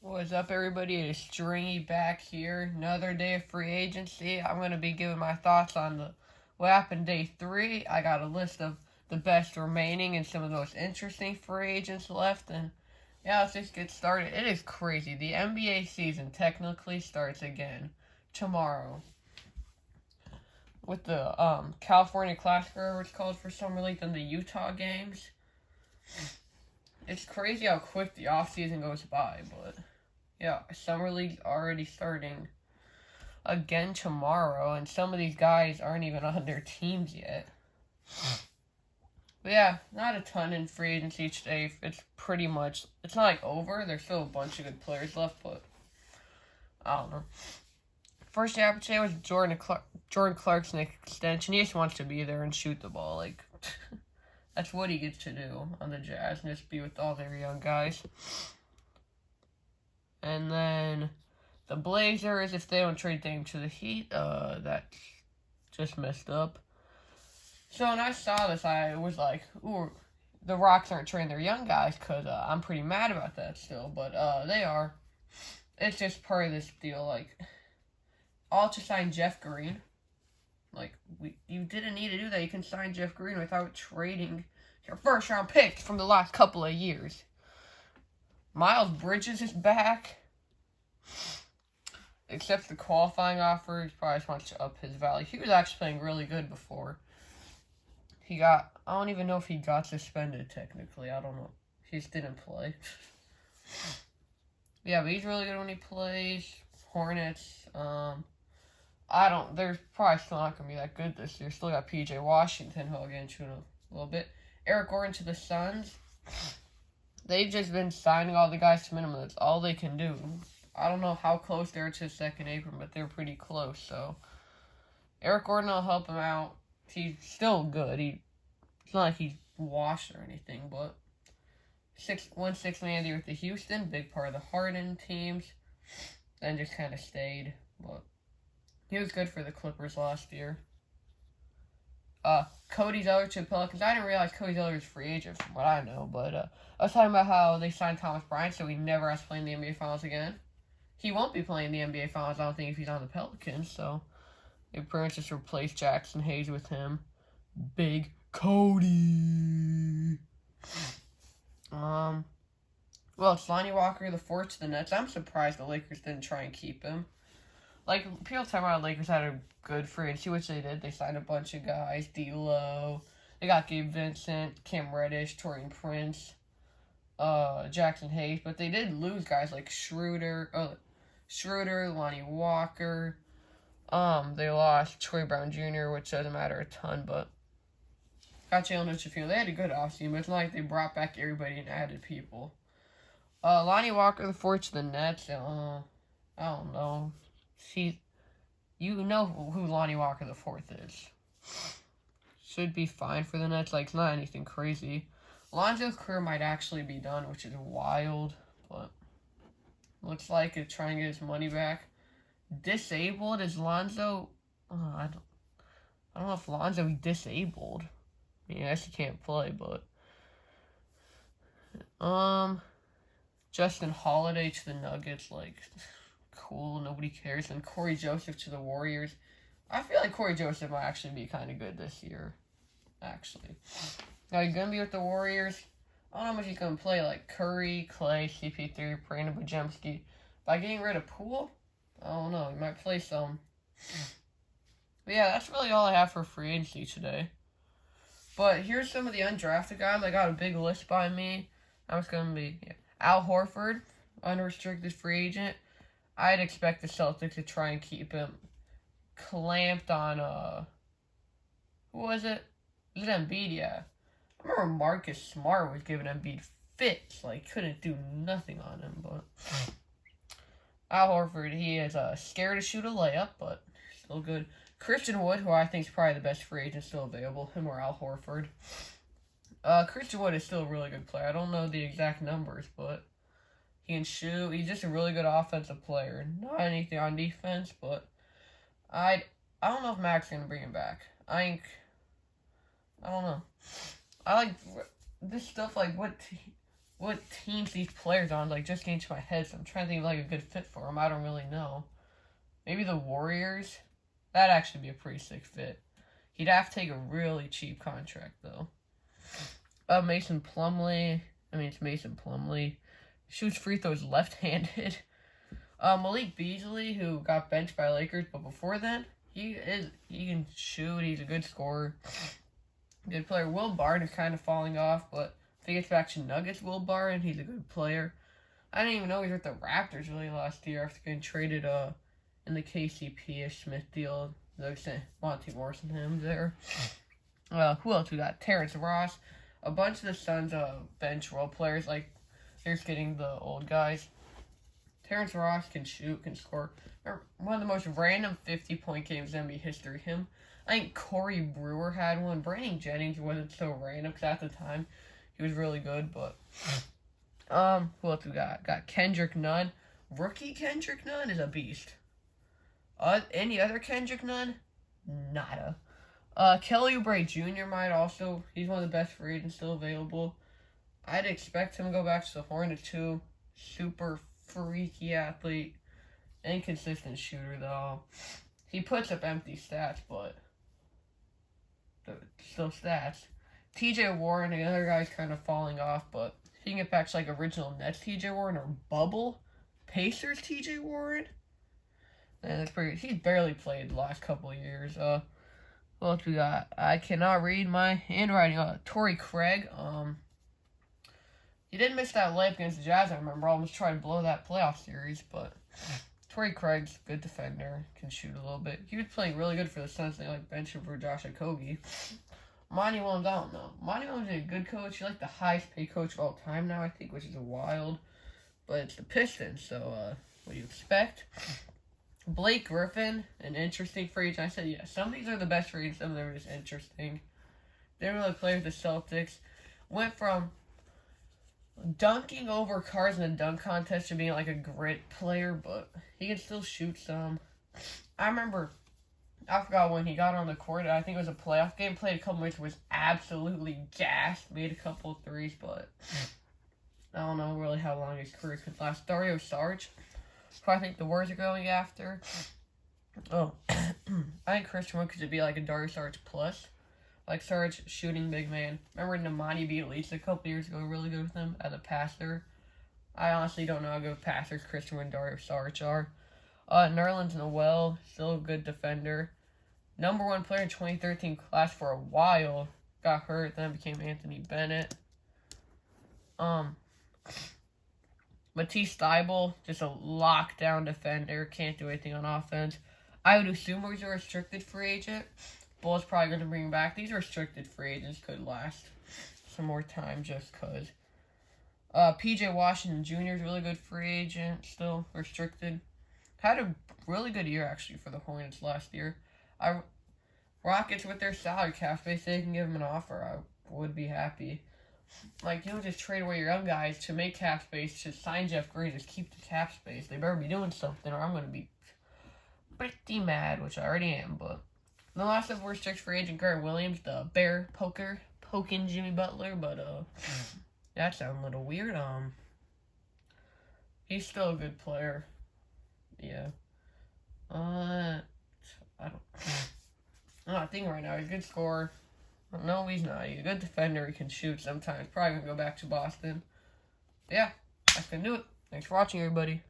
What's up, everybody? It is Stringy back here. Another day of free agency. I'm going to be giving my thoughts on what happened day 3. I got a list of the best remaining and some of the most interesting free agents left. And yeah, let's just get started. It is crazy. The NBA season technically starts again tomorrow with the California Classic, or whatever it's called for Summer League, and the Utah games. It's crazy how quick the off season goes by, but yeah, Summer League's already starting again tomorrow, and some of these guys aren't even on their teams yet. But yeah, not a ton in free agency today. It's pretty much, it's not like over. There's still a bunch of good players left, but I don't know. First thing I would say was Jordan Clarkson extension. He just wants to be there and shoot the ball. Like, that's what he gets to do on the Jazz, and just be with all their young guys. And then the Blazers, if they don't trade Dame to the Heat, that's just messed up. So when I saw this, I was like, ooh, the Rocks aren't trading their young guys, because I'm pretty mad about that still, but they are. It's just part of this deal, like, all to sign Jeff Green. Like, you didn't need to do that. You can sign Jeff Green without trading your first-round pick from the last couple of years. Miles Bridges is back. Except the qualifying offer, he probably just wants to up his value. He was actually playing really good before. I don't even know if he got suspended technically. I don't know. He just didn't play. Yeah, but he's really good when he plays. Hornets, they're probably still not going to be that good this year. Still got PJ Washington, who I'll get into in a little bit. Eric Gordon to the Suns. They've just been signing all the guys to minimum. That's all they can do. I don't know how close they are to the second apron, but they're pretty close. So Eric Gordon will help him out. He's still good. It's not like he's washed or anything, but won 6 man of the year with the Houston, big part of the Harden teams. Then just kind of stayed, but he was good for the Clippers last year. Cody Zeller to the Pelicans. I didn't realize Cody Zeller was free agent from what I know, but I was talking about how they signed Thomas Bryant, so he never has to play in the NBA Finals again. He won't be playing the NBA Finals, I don't think, if he's on the Pelicans, so they pretty much just replaced Jackson Hayes with him. Big Cody. Well, it's Lonnie Walker, the fourth to the Nets. I'm surprised the Lakers didn't try and keep him. Like, people talking about the Lakers had a good free agency, which they did. They signed a bunch of guys. D'Lo. They got Gabe Vincent, Cam Reddish, Taurean Prince, Jackson Hayes. But they did lose guys like Schroeder, Lonnie Walker. They lost Troy Brown Jr., which doesn't matter a ton, but got Jalen Nochefino. They had a good offseason, but it's not like they brought back everybody and added people. Lonnie Walker, the fourth to the Nets. I don't know. You know who Lonnie Walker the fourth is. Should be fine for the Nets. Like, it's not anything crazy. Lonzo's career might actually be done, which is wild, but looks like it's trying to get his money back. Disabled is Lonzo. I don't know if Lonzo is disabled. I mean, I guess he can't play, but Justin Holiday to the Nuggets, like, cool, nobody cares. And Corey Joseph to the Warriors. I feel like Corey Joseph might actually be kind of good this year, actually. Now, he's going to be with the Warriors. I don't know how much he's going to play, like Curry, Clay, CP3, Brandon Bujemski. By getting rid of Poole, I don't know, he might play some. But yeah, that's really all I have for free agency today. But here's some of the undrafted guys. I got a big list by me. I was going to be Al Horford, unrestricted free agent. I'd expect the Celtics to try and keep him clamped on, who was it? It was Embiid, yeah. I remember Marcus Smart was giving Embiid fits, like, couldn't do nothing on him, but Al Horford, he is scared to shoot a layup, but still good. Christian Wood, who I think is probably the best free agent still available, him or Al Horford. Christian Wood is still a really good player. I don't know the exact numbers, but he can shoot. He's just a really good offensive player. Not anything on defense, but I don't know if Mac's going to bring him back. I don't know. I like this stuff, like, what teams these players on, like, just came to my head, so I'm trying to think of, like, a good fit for them. I don't really know. Maybe the Warriors? That'd actually be a pretty sick fit. He'd have to take a really cheap contract, though. Mason Plumlee. I mean, it's Mason Plumlee. Shoots free throws left-handed. Malik Beasley, who got benched by Lakers, but before then, he can shoot. He's a good scorer. Good player. Will Barton is kind of falling off, but if he gets back to Nuggets, Will Barton, he's a good player. I didn't even know he was with the Raptors really last year after getting traded in the KCP-ish Smith deal. They sent Monty Morris and him there. Who else we got? Terrence Ross. A bunch of the Suns bench role players, like, they're just getting the old guys. Terrence Ross can shoot, can score. One of the most random 50-point games in NBA history. Him. I think Corey Brewer had one. Brandon Jennings wasn't so random because at the time he was really good. But who else we got? Got Kendrick Nunn. Rookie Kendrick Nunn is a beast. Any other Kendrick Nunn? Nada. Kelly Oubre Jr. might also. He's one of the best free agents still available. I'd expect him to go back to the Hornets too. Super freaky athlete. Inconsistent shooter though. He puts up empty stats, but still stats. TJ Warren, the other guy's kind of falling off, but if he can get back to like original Nets TJ Warren or bubble Pacers TJ Warren, man, that's pretty. He's barely played the last couple of years. What else we got? I cannot read my handwriting. Torrey Craig. He didn't miss that layup against the Jazz. I remember almost trying to blow that playoff series, but Torrey Craig's a good defender, can shoot a little bit. He was playing really good for the Suns. They like bench him for Josh Okogie. Monty Williams, I don't know. Monty Williams is a good coach. He's like the highest paid coach of all time now, I think, which is wild. But it's the Pistons, so what do you expect? Blake Griffin, an interesting free agent. I said, yeah, some of these are the best free agents, some of them are just interesting. Didn't really play with the Celtics. Went from dunking over cars in a dunk contest to being like a grit player, but he can still shoot some. I remember, I forgot when he got on the court. I think it was a playoff game. Played a couple minutes, was absolutely gassed. Made a couple of threes, but I don't know really how long his career could last. Dario Saric, who I think the Warriors are going after. I think Christian Wood could be like a Dario Saric plus. Like Saric, shooting big man. Remember Nemanja Bjelica a couple years ago, really good with him as a passer. I honestly don't know how good passers Christian Wood and Dario Saric are. Nerlens Noel, still a good defender. Number 1 player in 2013 class for a while. Got hurt, then became Anthony Bennett. Matisse Thybulle, just a lockdown defender. Can't do anything on offense. Ayo Dosunmu is a restricted free agent. Bulls probably going to bring him back. These restricted free agents could last some more time just because. PJ Washington Jr. is a really good free agent, still restricted. Had a really good year, actually, for the Hornets last year. Rockets, with their salary cap space, they can give him an offer. I would be happy. Like, you don't just trade away your young guys to make cap space, to sign Jeff Green, just keep the cap space. They better be doing something, or I'm going to be pretty mad, which I already am, but. The last of restricted free agent, Grant Williams, the bear poking Jimmy Butler, but that sounded a little weird. He's still a good player. Yeah. I think right now he's a good scorer. No, he's not. He's a good defender. He can shoot sometimes. Probably gonna go back to Boston. But yeah, that's gonna do it. Thanks for watching, everybody.